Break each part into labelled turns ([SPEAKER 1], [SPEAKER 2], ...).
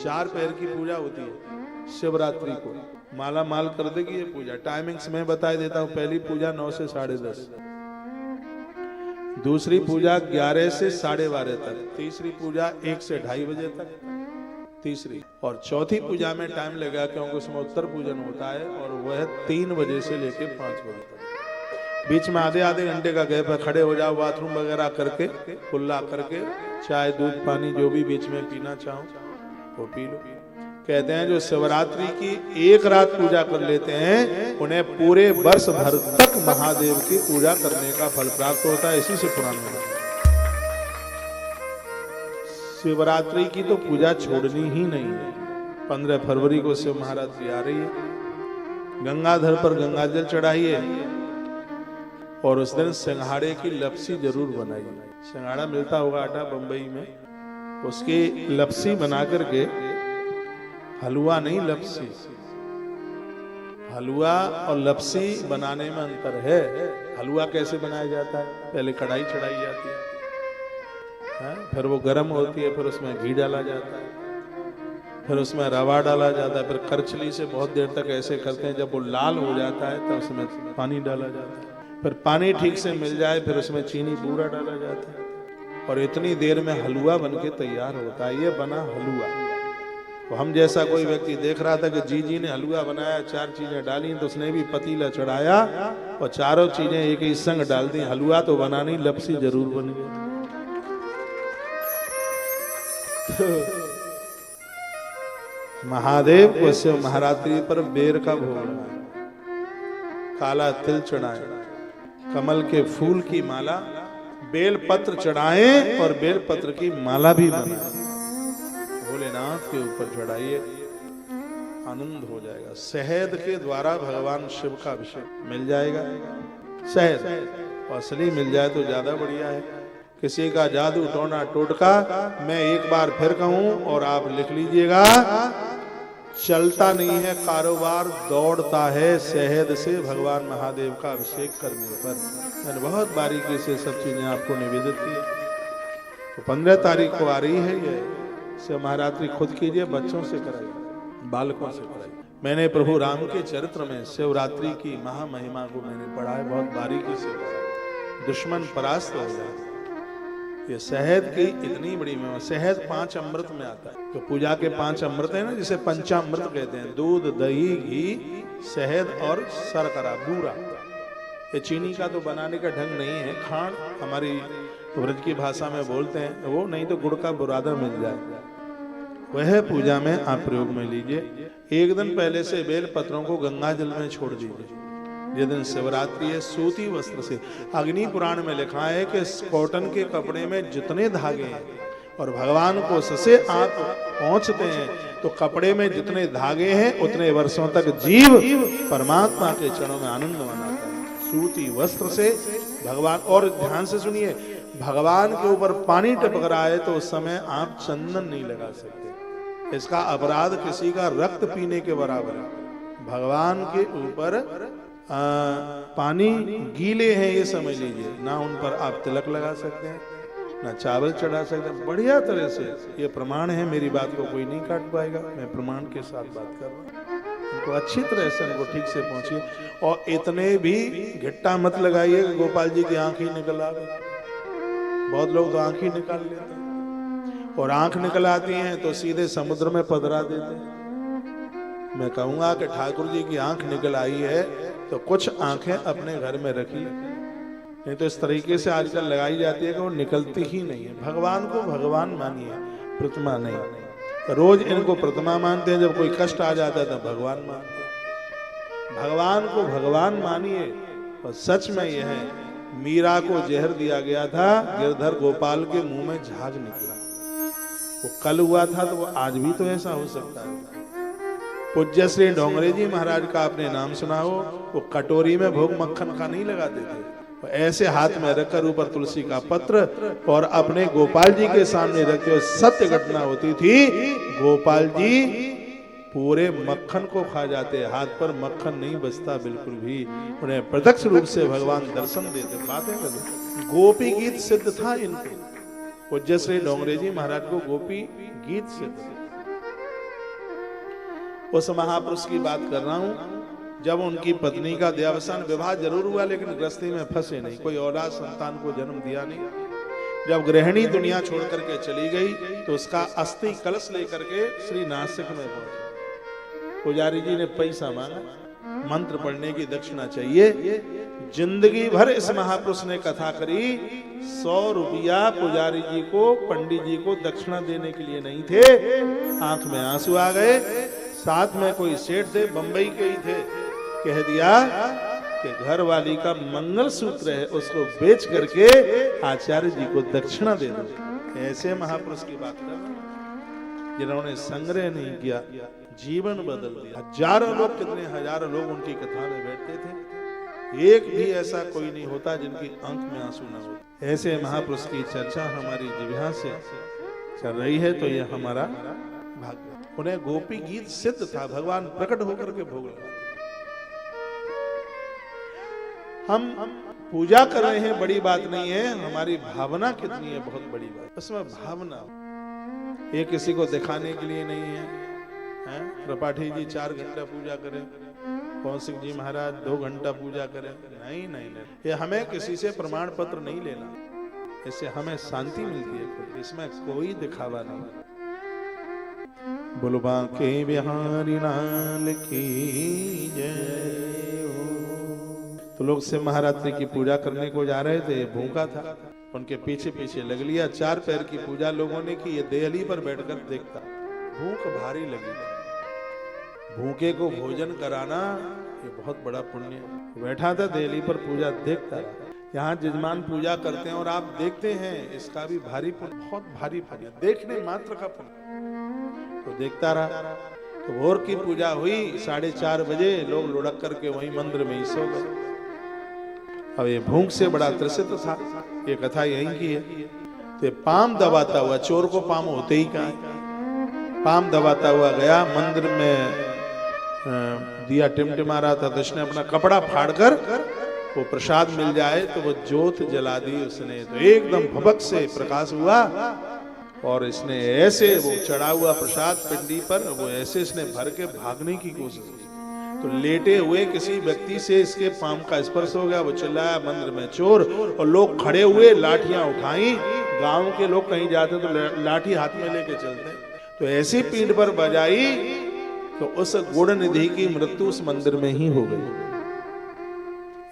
[SPEAKER 1] 4 पहर की पूजा होती है शिवरात्रि को। माला माल कर देगी ये पूजा। टाइमिंग्स मैं बता देता हूँ। पहली पूजा 9 से 10:30, दूसरी पूजा 11 से 12:30 तक, तीसरी पूजा 1 से 2:30 बजे तक तीसरी, और चौथी पूजा में टाइम लगेगा क्योंकि उसमें उत्तर पूजन होता है और वह 3 बजे से लेकर 5 बजे तक। बीच में आधे घंटे का गैप है, खड़े हो जाओ, बाथरूम वगैरह करके, कुल्ला करके, चाय दूध पानी जो भी बीच में पीना चाहो वो पी लो। कहते हैं जो शिवरात्रि की एक रात पूजा कर लेते हैं उन्हें पूरे वर्ष भर तक महादेव की पूजा करने का फल प्राप्त होता है। इसी से पुराण में शिवरात्रि की तो पूजा छोड़नी ही नहीं है। 15 फरवरी को शिव महारात्रि आ रही है। गंगाधर पर गंगा जल चढ़ाइए और उस दिन सिंघाड़े की लपसी जरूर बनाइए। सिंघाड़ा मिलता होगा आटा बंबई में, उसकी लपसी बना करके, हलवा नहीं लपसी, हलवा और लपसी बनाने में अंतर है। हलवा कैसे बनाया जाता है? पहले कढ़ाई चढ़ाई जाती है, फिर वो गर्म होती है, फिर उसमें घी डाला जाता है, फिर उसमें रवा डाला जाता है, फिर करछली से बहुत देर तक ऐसे करते हैं, जब वो लाल हो जाता है तब उसमें पानी डाला जाता है, फिर पानी ठीक से मिल जाए फिर उसमें चीनी बूरा डाला जाता है और इतनी देर में हलवा बनके तैयार होता है। ये बना हलवा। तो हम जैसा कोई व्यक्ति देख रहा था कि जी ने हलवा बनाया, 4 चीजें डाली, तो उसने भी पतीला चढ़ाया और चारों चीजें एक ही संग डाल दी। हलवा तो बना नहीं, लपसी जरूर बन गई। महादेव को शिव महारात्रि पर बेर का भोग लगाए, काला तिल चढ़ाए, कमल के फूल की माला, बेल पत्र चढ़ाएं और बेल पत्र की माला भी बनाएं, भोलेनाथ के ऊपर चढ़ाइए, आनंद हो जाएगा। शहद के द्वारा भगवान शिव का अभिषेक मिल जाएगा। शहद असली मिल जाए तो ज्यादा बढ़िया है। किसी का जादू टोना टोटका मैं एक बार फिर कहूं और आप लिख लीजिएगा, चलता नहीं है कारोबार, दौड़ता है शहद से भगवान महादेव का अभिषेक करने पर। मैंने बहुत बारीकी से सब चीजें आपको निवेदित की। तो 15 तारीख को आ रही है ये शिव महारात्रि। खुद कीजिए, बच्चों से कराइए, बालकों से कराइए। मैंने प्रभु राम के चरित्र में शिवरात्रि की महामहिमा को मैंने पढ़ा है, बहुत बारीकी से पढ़ा। दुश्मन परास्त हो जाए। ये शहद की इतनी बड़ी महिमा। शहद 5 अमृत में आता है। तो पूजा के 5 अमृत है ना, जिसे पंचामृत कहते हैं, दूध, दही, घी, शहद और शर्करा, बूरा। ये चीनी का तो बनाने का ढंग नहीं है। खांड हमारी ब्रज की भाषा में बोलते हैं, वो नहीं तो गुड़ का बुरादा मिल जाए, वह पूजा में आप प्रयोग में लीजिए। एक दिन पहले से बेल पत्रों को गंगा जल में छोड़ दीजिए। जिस दिन शिवरात्रि है, सूती वस्त्र से, अग्नि पुराण में लिखा है कि कॉटन के कपड़े में जितने धागे हैं और भगवान को ससे आप पहुंचते हैं तो कपड़े में जितने धागे हैं उतने वर्षों तक जीव परमात्मा के चरणों में आनंद मनाता है। सूती वस्त्र से भगवान, और ध्यान से सुनिए, भगवान के ऊपर पानी टपक रहा है तो उस समय आप चंदन नहीं लगा सकते। इसका अपराध किसी का रक्त पीने के बराबर है। भगवान के ऊपर पानी गीले हैं ये समझ लीजिए, ना उन पर आप तिलक लगा सकते हैं, ना चावल चढ़ा सकते हैं। बढ़िया तरह से ये प्रमाण है, मेरी बात को कोई नहीं काट पाएगा, मैं प्रमाण के साथ बात कर रहा हूँ। उनको अच्छी तरह से उनको ठीक से पहुंचिए और इतने भी घिट्टा मत लगाइए कि गोपाल जी की आंख ही निकल आ गई। बहुत लोग तो आंख ही निकाल लेते हैं और आंख निकल आती हैं तो सीधे समुद्र में पधरा देते हैं। मैं कहूंगा कि ठाकुर जी की आंख निकल आई है तो कुछ आंखें अपने घर में रखिए, नहीं तो इस तरीके से आजकल लगाई जाती है कि वो निकलती ही नहीं है। भगवान को भगवान मानिए, प्रतिमा नहीं। रोज इनको प्रतिमा मानते हैं, जब कोई कष्ट आ जाता है तो भगवान मानते हैं। भगवान को भगवान मानिए। और सच में यह है, मीरा को जहर दिया गया था, गिरधर गोपाल के मुंह में झाग निकला। वो कल हुआ था तो वो आज भी तो ऐसा हो सकता है। पूज्य श्री डोंगरे जी महाराज का आपने नाम सुना हो, वो कटोरी में भोग मक्खन का नहीं लगाते थे, वो ऐसे हाथ में रखकर ऊपर तुलसी का पत्र और अपने गोपाल जी के सामने रखते हुए सत्य घटना होती थी। गोपाल जी पूरे मक्खन को खा जाते, हाथ पर मक्खन नहीं बचता बिल्कुल भी। उन्हें प्रत्यक्ष रूप से भगवान दर्शन देते, बातें करते। गोपी गीत सिद्ध था इनको। पूज्य श्री डोंगरे जी महाराज को गोपी गीत सिद्ध। उस महापुरुष की बात कर रहा हूं जब उनकी पत्नी का देहावसान, विवाह जरूर हुआ लेकिन गृहस्थी में फंसे नहीं, कोई औलाद संतान को जन्म दिया नहीं। जब गृहिणी दुनिया छोड़ करके चली गई तो उसका अस्थि कलश लेकर के श्री नासिक में पहुंचे। पुजारी जी ने पैसा मांगा, मंत्र पढ़ने की दक्षिणा चाहिए। जिंदगी भर इस महापुरुष ने कथा करी, 100 रुपया पुजारी जी को, पंडित जी को दक्षिणा देने के लिए नहीं थे। आंख में आंसू आ गए। साथ में कोई सेठ थे, बंबई के ही थे, कह दिया कि घर वाली का मंगल सूत्र है, उसको बेच करके आचार्य जी को दक्षिणा दे दो। ऐसे महापुरुष की बात कर, जिन्होंने संग्रह नहीं किया, जीवन बदल दिया। हजारों लोग, कितने हजारों लोग उनकी कथा में बैठते थे, एक भी ऐसा कोई नहीं होता जिनकी आंख में आंसू न हो। ऐसे महापुरुष की चर्चा हमारी जिह्वा से चल रही है तो यह हमारा भाग्य। उन्हें गोपी गीत सिद्ध था, भगवान प्रकट होकर के भोग लगा। हम पूजा कर रहे हैं, बड़ी बात नहीं है, हमारी भावना कितनी है बहुत बड़ी बात। उसमें भावना, ये किसी को दिखाने के लिए नहीं है। त्रिपाठी जी 4 घंटा पूजा करें, कौशिक जी महाराज 2 घंटा पूजा करें, नहीं नहीं नहीं, ये हमें किसी से प्रमाण पत्र नहीं लेना, इससे हमें शांति मिलती है, इसमें कोई दिखावा नहीं। बुलबा के बिहारी लाल की जय हो। तो लोग शिव महारात्रि की पूजा करने को जा रहे थे, भूखा था, उनके पीछे पीछे लग लिया। 4 पैर की पूजा लोगों ने की, ये देहली पर बैठकर देखता, भूख भारी लगी। भूखे को भोजन कराना ये बहुत बड़ा पुण्य है। बैठा था देहली पर, पूजा देखता। यहाँ जजमान पूजा करते हैं और आप देखते हैं, इसका भी भारी पुण्य, बहुत भारी पुण्य, देखने मात्र का पुण्य। तो देखता रहा। तो भोर की पूजा हुई, 4:30 बजे लोग लुढ़क करके वहीं मंदिर में ही सो गए। अब ये भूख से बड़ा त्रसित था, ये कथा यहीं की है। तो पाम दबाता हुआ, चोर को पाम होते ही कहाँ, पाम दबाता हुआ गया मंदिर में। दिया टिमटिमा रहा था, तो उसने अपना कपड़ा फाड़कर वो प्रसाद मिल जाए तो वो ज्योत जला दी उसने। तो एकदम भबक से प्रकाश हुआ और इसने ऐसे वो चढ़ा हुआ प्रसाद पिंडी पर, वो ऐसे इसने भर के भागने की कोशिश की। तो लेटे हुए किसी व्यक्ति से इसके पाम का स्पर्श हो गया, वो चिल्लाया मंदिर में चोर, और लोग खड़े हुए, लाठियां उठाई। गांव के लोग कहीं जाते तो लाठी हाथ में लेके चलते, तो ऐसी पीठ पर बजाई तो उस गुण निधि की मृत्यु उस मंदिर में ही हो गई।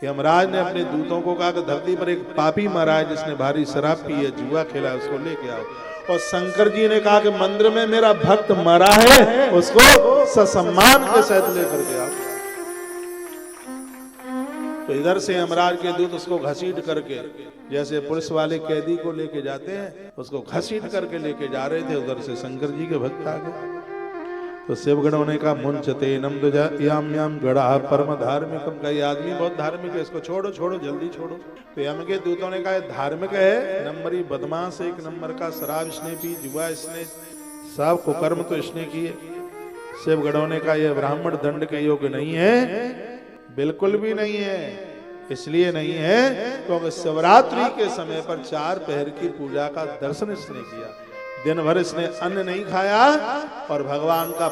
[SPEAKER 1] यमराज ने अपने दूतों को कहा कि धरती पर एक पापी मरा है जिसने भारी शराब पी है, जुआ खेला, उसको लेके आओ। और शंकर जी ने कहा कि मंदिर में मेरा भक्त मरा है, उसको ससम्मान के साथ लेकर के आओ। तो इधर से यमराज के दूत उसको घसीट करके, जैसे पुलिस वाले कैदी को लेके जाते हैं, उसको घसीट करके लेके जा रहे थे। उधर से शंकर जी के भक्त आ गए। तो शिवगणों ने कहा मुंचते नम याम याम गड़ा परम धार्मिकम, का ये आदमी बहुत धार्मिक है, इसको छोड़ो छोड़ो जल्दी छोड़ो। तो यम के दूतों ने कहा धार्मिक है, नंबरी बदमाश, 1 नंबर का, शराब इसने पी, जुआ इसने, सब कुकर्म तो इसने किए। शिवगणों ने कहा यह ब्राह्मण दंड के योग्य नहीं है, बिल्कुल भी नहीं है। इसलिए नहीं है क्योंकि शिवरात्रि के समय पर 4 पहर की पूजा का दर्शन इसने किया, दिन भर इसने अन्न नहीं खाया और भगवान का